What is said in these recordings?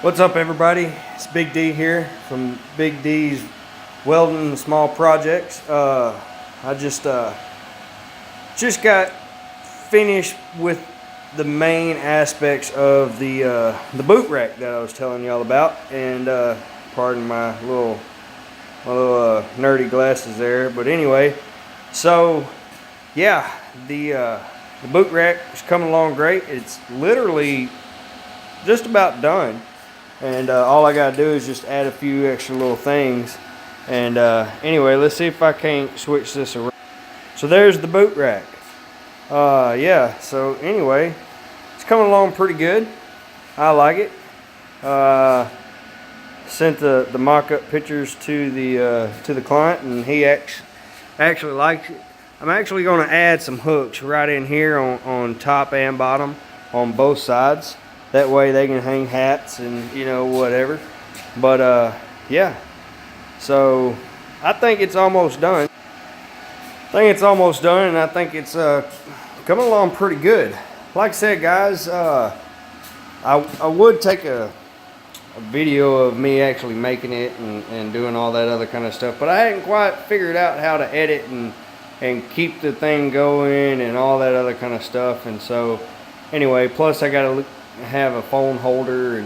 What's up, everybody? It's Big D here from Big D's Welding and Small Projects. I just got finished with the main aspects of the boot rack that I was telling y'all about, and pardon my little nerdy glasses there. But anyway, so yeah, the boot rack is coming along great. It's literally just about done. And all I gotta do is just add a few extra little things. And anyway, let's see if I can't switch this around. So there's the boot rack. Yeah, so anyway, it's coming along pretty good. I like it. Sent the mock-up pictures to the client, and he actually likes it. I'm actually going to add some hooks right in here on top and bottom on both sides. That way they can hang hats and, you know, whatever. But yeah, so I think it's almost done. And I think it's coming along pretty good. Like I said, guys, I would take a video of me actually making it and doing all that other kind of stuff, but I hadn't quite figured out how to edit and keep the thing going and all that other kind of stuff. And so anyway, plus I got to have a phone holder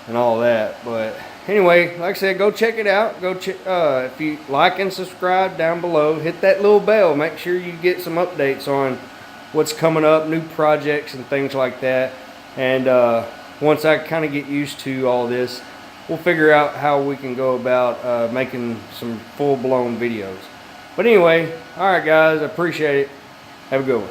and all that. But anyway, like I said, go check it out. Go if you like and subscribe down below, hit that little bell, make sure you get some updates on what's coming up, new projects and things like that. And once I kind of get used to all this, we'll figure out how we can go about making some full-blown videos. But anyway, all right guys, I appreciate it. Have a good one.